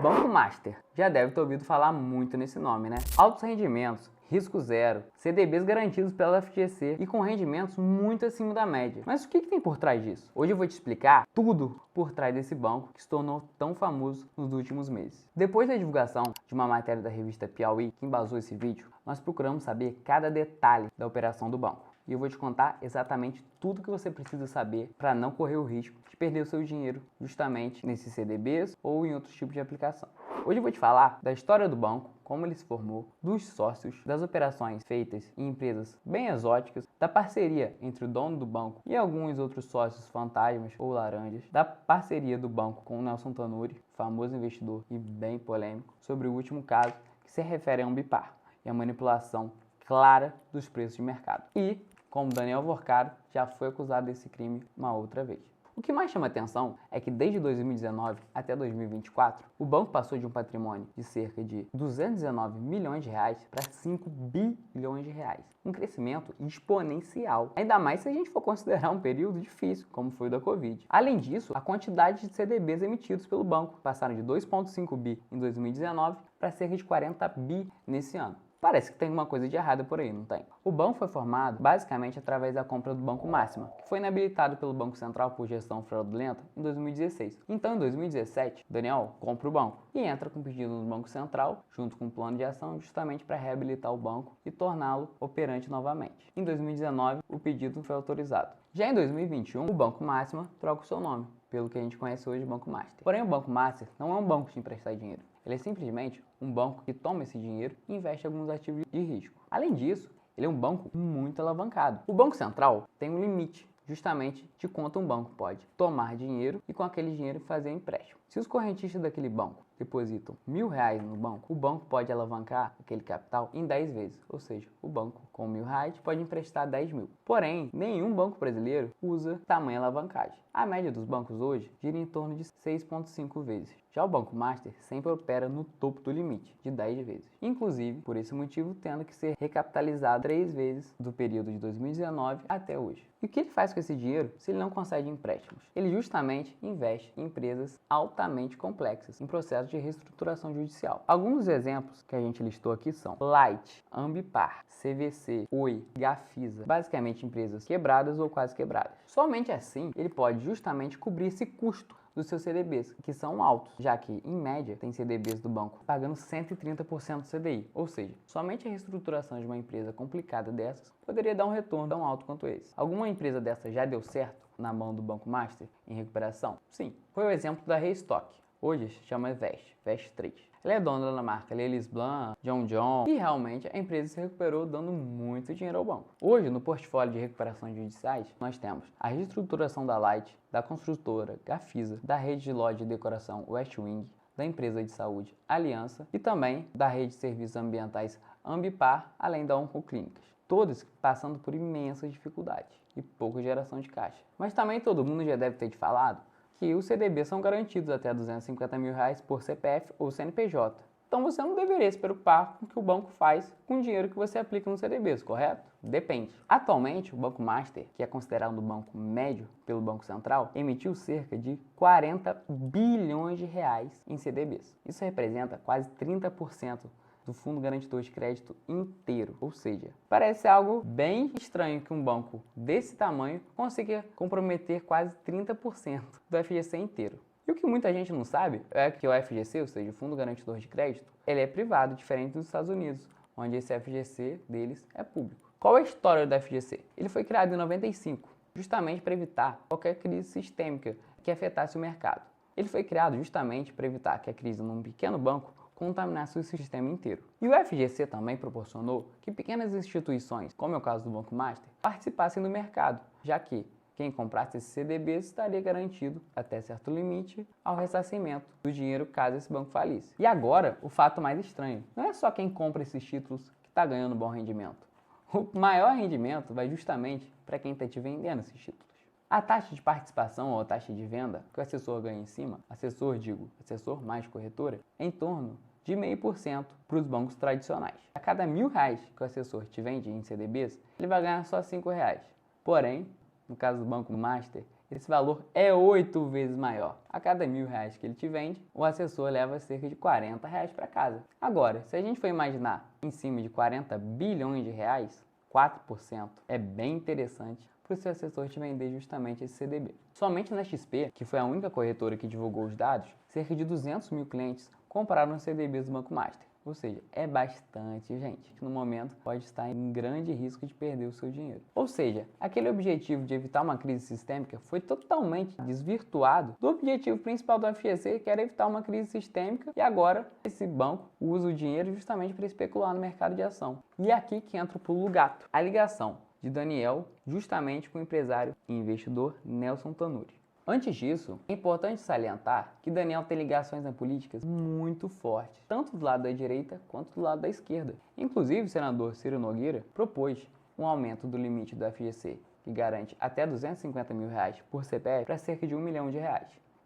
Banco Master. Já deve ter ouvido falar muito nesse nome, né? Altos rendimentos, risco zero, CDBs garantidos pela FGC e com rendimentos muito acima da média. Mas o que tem por trás disso? Hoje eu vou te explicar tudo por trás desse banco que se tornou tão famoso nos últimos meses. Depois da divulgação de uma matéria da revista Piauí que embasou esse vídeo, nós procuramos saber cada detalhe da operação do banco. E eu vou te contar exatamente tudo que você precisa saber para não correr o risco de perder o seu dinheiro justamente nesses CDBs ou em outros tipos de aplicação. Hoje eu vou te falar da história do banco, como ele se formou, dos sócios, das operações feitas em empresas bem exóticas, da parceria entre o dono do banco e alguns outros sócios fantasmas ou laranjas, da parceria do banco com o Nelson Tanuri, famoso investidor e bem polêmico, sobre o último caso que se refere a Ambipar e a manipulação clara dos preços de mercado. E como Daniel Vorcado já foi acusado desse crime uma outra vez. O que mais chama atenção é que desde 2019 até 2024, o banco passou de um patrimônio de cerca de 219 milhões de reais para 5 bilhões de reais. Um crescimento exponencial, ainda mais se a gente for considerar um período difícil, como foi o da Covid. Além disso, a quantidade de CDBs emitidos pelo banco passaram de 2,5 bi em 2019 para cerca de 40 bi nesse ano. Parece que tem alguma coisa de errada por aí, não tem? O banco foi formado basicamente através da compra do Banco Máxima, que foi inabilitado pelo Banco Central por gestão fraudulenta em 2016. Então, em 2017, Daniel compra o banco e entra com pedido no Banco Central, junto com um plano de ação, justamente para reabilitar o banco e torná-lo operante novamente. Em 2019, o pedido foi autorizado. Já em 2021, o Banco Máxima troca o seu nome, pelo que a gente conhece hoje, Banco Master. Porém, o Banco Master não é um banco de emprestar dinheiro. Ele é simplesmente um banco que toma esse dinheiro e investe em alguns ativos de risco. Além disso, ele é um banco muito alavancado. O Banco Central tem um limite justamente de quanto um banco pode tomar dinheiro e com aquele dinheiro fazer empréstimo. Se os correntistas daquele banco depositam R$1.000 no banco, o banco pode alavancar aquele capital em 10 vezes, ou seja, o banco com R$1.000 pode emprestar 10 mil. Porém, nenhum banco brasileiro usa tamanha alavancagem. A média dos bancos hoje gira em torno de 6,5 vezes. Já o Banco Master sempre opera no topo do limite, de 10 vezes. Inclusive, por esse motivo, tendo que ser recapitalizado 3 vezes do período de 2019 até hoje. E o que ele faz com esse dinheiro se ele não consegue empréstimos? Ele justamente investe em empresas altamente complexas, em processo de reestruturação judicial. Alguns dos exemplos que a gente listou aqui são Light, Ambipar, CVC, Oi, Gafisa, basicamente empresas quebradas ou quase quebradas. Somente assim ele pode justamente cobrir esse custo dos seus CDBs, que são altos, já que, em média, tem CDBs do banco pagando 130% do CDI, ou seja, somente a reestruturação de uma empresa complicada dessas poderia dar um retorno tão alto quanto esse. Alguma empresa dessa já deu certo na mão do Banco Master em recuperação? Sim, foi o exemplo da Restock. Hoje se chama Vest 3. Ela é dona da marca Lelis Blanc, John e realmente a empresa se recuperou dando muito dinheiro ao banco. Hoje, no portfólio de recuperações judiciais, nós temos a reestruturação da Light, da construtora Gafisa, da rede de loja de decoração Westwing, da empresa de saúde Aliança e também da rede de serviços ambientais Ambipar, além da Oncoclínicas. Todos passando por imensas dificuldades e pouca geração de caixa. Mas também todo mundo já deve ter te falado que os CDBs são garantidos até R$250 mil por CPF ou CNPJ. Então você não deveria se preocupar com o que o banco faz com o dinheiro que você aplica nos CDBs, correto? Depende. Atualmente, o Banco Master, que é considerado um banco médio pelo Banco Central, emitiu cerca de 40 bilhões de reais em CDBs. Isso representa quase 30% do Fundo Garantidor de Crédito inteiro. Ou seja, parece algo bem estranho que um banco desse tamanho consiga comprometer quase 30% do FGC inteiro. E o que muita gente não sabe é que o FGC, ou seja, o Fundo Garantidor de Crédito, ele é privado, diferente dos Estados Unidos, onde esse FGC deles é público. Qual é a história do FGC? Ele foi criado em 95, justamente para evitar qualquer crise sistêmica que afetasse o mercado. Ele foi criado justamente para evitar que a crise num pequeno banco contaminasse o sistema inteiro. E o FGC também proporcionou que pequenas instituições, como é o caso do Banco Master, participassem do mercado, já que quem comprasse esses CDBs estaria garantido, até certo limite, ao ressarcimento do dinheiro caso esse banco falisse. E agora, o fato mais estranho, não é só quem compra esses títulos que está ganhando bom rendimento. O maior rendimento vai justamente para quem está te vendendo esses títulos. A taxa de participação ou a taxa de venda que o assessor ganha em cima, assessor mais corretora, é em torno de 0,5% para os bancos tradicionais. A cada R$1.000 que o assessor te vende em CDBs, ele vai ganhar só R$5. Porém, no caso do Banco Master, esse valor é 8 vezes maior. A cada R$1.000 que ele te vende, o assessor leva cerca de R$40 para casa. Agora, se a gente for imaginar em cima de 40 bilhões de reais, 4% é bem interessante para o seu assessor te vender justamente esse CDB. Somente na XP, que foi a única corretora que divulgou os dados, cerca de 200 mil clientes compraram os CDBs do Banco Master. Ou seja, é bastante gente que no momento pode estar em grande risco de perder o seu dinheiro. Ou seja, aquele objetivo de evitar uma crise sistêmica foi totalmente desvirtuado do objetivo principal do FGC, que era evitar uma crise sistêmica, e agora esse banco usa o dinheiro justamente para especular no mercado de ação. E é aqui que entra o pulo do gato, a ligação de Daniel justamente com o empresário e investidor Nelson Tanure. Antes disso, é importante salientar que Daniel tem ligações na política muito fortes, tanto do lado da direita quanto do lado da esquerda. Inclusive, o senador Ciro Nogueira propôs um aumento do limite do FGC, que garante até R$250 mil por CPF para cerca de R$1 milhão.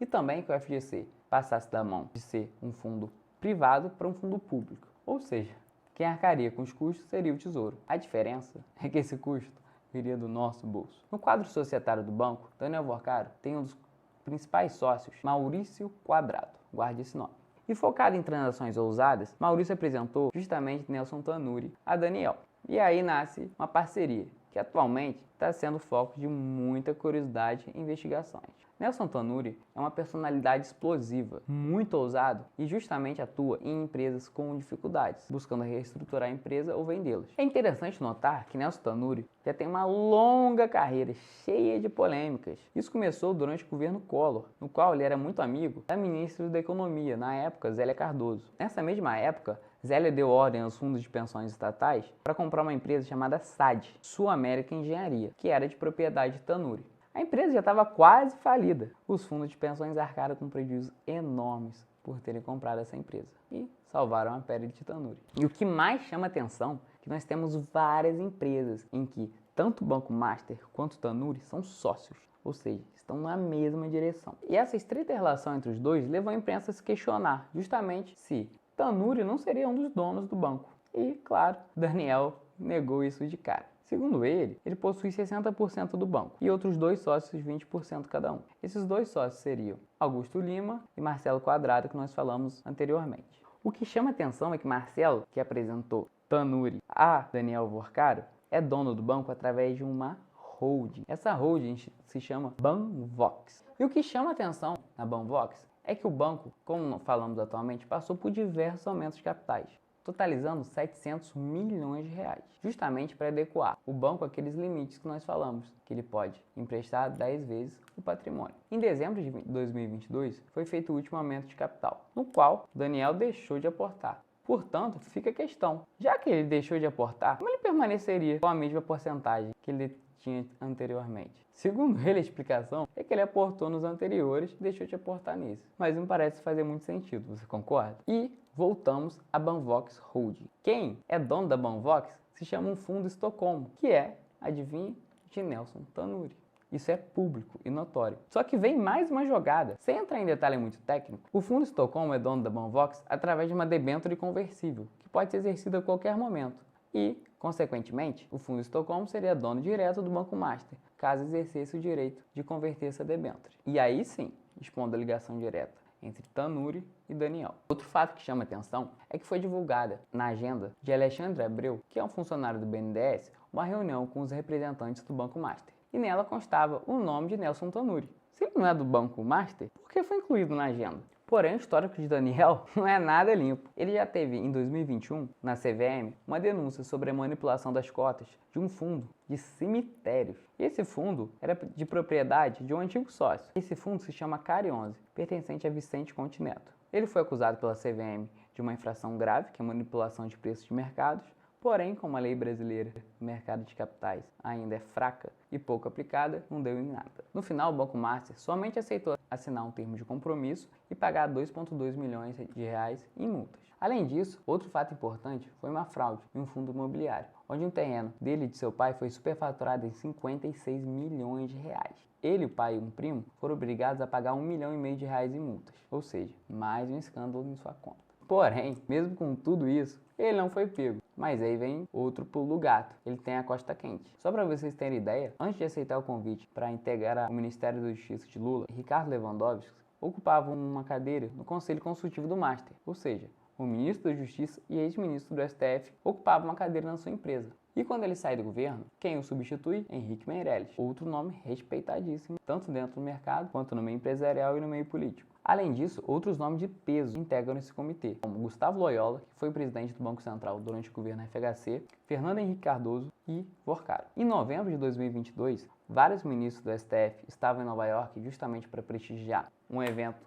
E também que o FGC passasse da mão de ser um fundo privado para um fundo público. Ou seja, quem arcaria com os custos seria o Tesouro. A diferença é que esse custo viria do nosso bolso. No quadro societário do banco, Daniel Vorcaro tem um dos principais sócios, Maurício Quadrado, guarde esse nome. E focado em transações ousadas, Maurício apresentou justamente Nelson Tanure a Daniel. E aí nasce uma parceria, que atualmente está sendo foco de muita curiosidade e investigações. Nelson Tanure é uma personalidade explosiva, muito ousado e justamente atua em empresas com dificuldades, buscando reestruturar a empresa ou vendê-las. É interessante notar que Nelson Tanure já tem uma longa carreira cheia de polêmicas. Isso começou durante o governo Collor, no qual ele era muito amigo da ministra da Economia, na época Zélia Cardoso. Nessa mesma época, Zélia deu ordem aos fundos de pensões estatais para comprar uma empresa chamada SAD, Sul América Engenharia, que era de propriedade de Tanure. A empresa já estava quase falida. Os fundos de pensões arcaram com prejuízos enormes por terem comprado essa empresa e salvaram a pele de Tanure. E o que mais chama atenção é que nós temos várias empresas em que tanto o Banco Master quanto o Tanure são sócios, ou seja, estão na mesma direção. E essa estreita relação entre os dois levou a imprensa a se questionar justamente se Tanure não seria um dos donos do banco. E, claro, Daniel negou isso de cara. Segundo ele possui 60% do banco e outros dois sócios 20% cada um. Esses dois sócios seriam Augusto Lima e Marcelo Quadrado, que nós falamos anteriormente. O que chama atenção é que Marcelo, que apresentou Tanure a Daniel Vorcaro, é dono do banco através de uma holding. Essa holding se chama Banvox. E o que chama atenção na Banvox é que o banco, como falamos atualmente, passou por diversos aumentos de capitais, totalizando 700 milhões de reais, justamente para adequar o banco àqueles limites que nós falamos, que ele pode emprestar 10 vezes o patrimônio. Em dezembro de 2022, foi feito o último aumento de capital, no qual Daniel deixou de aportar. Portanto, fica a questão, já que ele deixou de aportar, como ele permaneceria com a mesma porcentagem que ele tinha anteriormente? Segundo ele, a explicação é que ele aportou nos anteriores e deixou de aportar nesse. Mas não parece fazer muito sentido, você concorda? E voltamos à Banvox Holding. Quem é dono da Banvox se chama um fundo Estocolmo, que é, adivinha, de Nelson Tanure. Isso é público e notório. Só que vem mais uma jogada. Sem entrar em detalhe muito técnico, o fundo Estocolmo é dono da Banvox através de uma debênture conversível, que pode ser exercida a qualquer momento. E, consequentemente, o fundo Estocolmo seria dono direto do Banco Master, caso exercesse o direito de converter essa debênture. E aí sim, expondo a ligação direta entre Tanure e Daniel. Outro fato que chama atenção é que foi divulgada na agenda de Alexandre Abreu, que é um funcionário do BNDES, uma reunião com os representantes do Banco Master. E nela constava o nome de Nelson Tanure. Se ele não é do Banco Master, por que foi incluído na agenda? Porém, o histórico de Daniel não é nada limpo. Ele já teve, em 2021, na CVM, uma denúncia sobre a manipulação das cotas de um fundo de cemitérios. E esse fundo era de propriedade de um antigo sócio. Esse fundo se chama CARI 11, pertencente a Vicente Conte Neto. Ele foi acusado pela CVM de uma infração grave, que é a manipulação de preços de mercados. Porém, como a lei brasileira do mercado de capitais ainda é fraca e pouco aplicada, não deu em nada. No final, o Banco Master somente aceitou assinar um termo de compromisso e pagar 2,2 milhões de reais em multas. Além disso, outro fato importante foi uma fraude em um fundo imobiliário, onde um terreno dele e de seu pai foi superfaturado em 56 milhões de reais. Ele, o pai e um primo foram obrigados a pagar 1,5 milhão de reais em multas, ou seja, mais um escândalo em sua conta. Porém, mesmo com tudo isso, ele não foi pego. Mas aí vem outro pulo do gato, ele tem a costa quente. Só para vocês terem ideia, antes de aceitar o convite para integrar o Ministério da Justiça de Lula, Ricardo Lewandowski ocupava uma cadeira no Conselho Consultivo do Master, ou seja, o ministro da Justiça e ex-ministro do STF ocupavam uma cadeira na sua empresa. E quando ele sai do governo, quem o substitui? Henrique Meirelles, outro nome respeitadíssimo, tanto dentro do mercado quanto no meio empresarial e no meio político. Além disso, outros nomes de peso integram esse comitê, como Gustavo Loyola, que foi presidente do Banco Central durante o governo FHC, Fernando Henrique Cardoso e Vorcaro. Em novembro de 2022, vários ministros do STF estavam em Nova York justamente para prestigiar um evento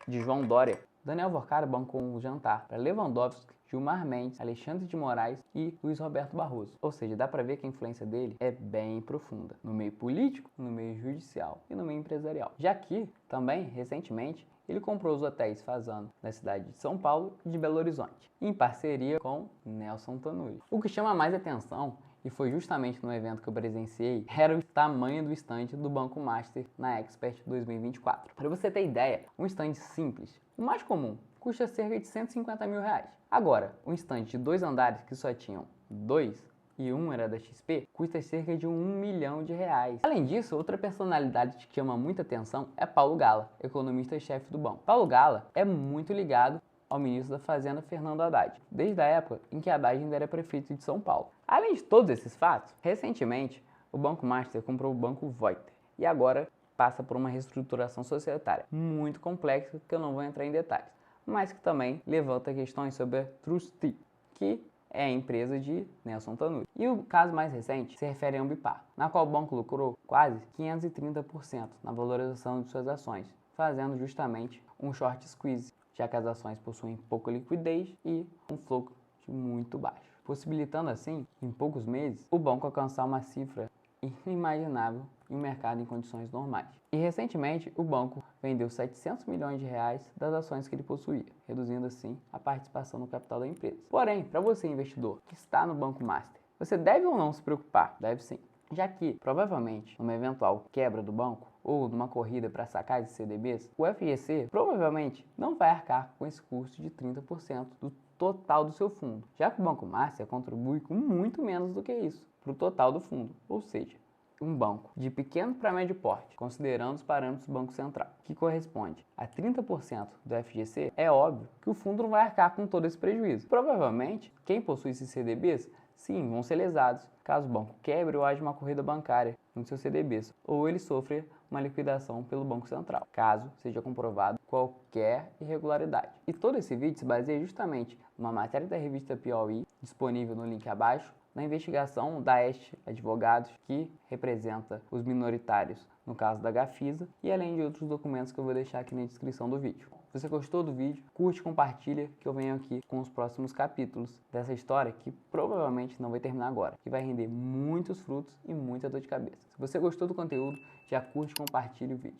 de João Dória. Daniel Vorcaro bancou um jantar para Lewandowski, Gilmar Mendes, Alexandre de Moraes e Luiz Roberto Barroso. Ou seja, dá para ver que a influência dele é bem profunda, no meio político, no meio judicial e no meio empresarial. Já que, também, recentemente, ele comprou os hotéis Fazano na cidade de São Paulo e de Belo Horizonte, em parceria com Nelson Tanuri. O que chama mais atenção, e foi justamente no evento que eu presenciei, era o tamanho do estande do Banco Master na Expert 2024. Para você ter ideia, um estande simples, o mais comum, custa cerca de 150 mil reais. Agora, um estande de 2 andares que só tinham 2 e um era da XP, custa cerca de R$1 milhão. Além disso, outra personalidade que chama muita atenção é Paulo Gala, economista-chefe do banco. Paulo Gala é muito ligado ao ministro da Fazenda, Fernando Haddad, desde a época em que Haddad ainda era prefeito de São Paulo. Além de todos esses fatos, recentemente, o Banco Master comprou o Banco Voiter e agora passa por uma reestruturação societária muito complexa que eu não vou entrar em detalhes, mas que também levanta questões sobre a Trustee, que é a empresa de Nelson Tanuri. E o caso mais recente se refere a Ambipar, na qual o banco lucrou quase 530% na valorização de suas ações, fazendo justamente um short squeeze, já que as ações possuem pouca liquidez e um fluxo muito baixo, possibilitando assim, em poucos meses, o banco alcançar uma cifra inimaginável em um mercado em condições normais. E recentemente, o banco vendeu 700 milhões de reais das ações que ele possuía, reduzindo assim a participação no capital da empresa. Porém, para você investidor que está no Banco Master, você deve ou não se preocupar? Deve sim, já que, provavelmente, numa eventual quebra do banco ou numa corrida para sacar esses CDBs, o FGC provavelmente não vai arcar com esse custo de 30% do total do seu fundo, já que o Banco Master contribui com muito menos do que isso para o total do fundo, ou seja, um banco de pequeno para médio porte, considerando os parâmetros do Banco Central, que corresponde a 30% do FGC, é óbvio que o fundo não vai arcar com todo esse prejuízo. Provavelmente, quem possui esses CDBs, sim, vão ser lesados, caso o banco quebre ou haja uma corrida bancária nos seus CDBs, ou ele sofra uma liquidação pelo Banco Central, caso seja comprovado qualquer irregularidade. E todo esse vídeo se baseia justamente numa matéria da revista Piauí, disponível no link abaixo, na investigação da Este Advogados, que representa os minoritários no caso da Gafisa, e além de outros documentos que eu vou deixar aqui na descrição do vídeo. Se você gostou do vídeo, curte e compartilha, que eu venho aqui com os próximos capítulos dessa história que provavelmente não vai terminar agora, que vai render muitos frutos e muita dor de cabeça. Se você gostou do conteúdo, já curte e compartilha o vídeo.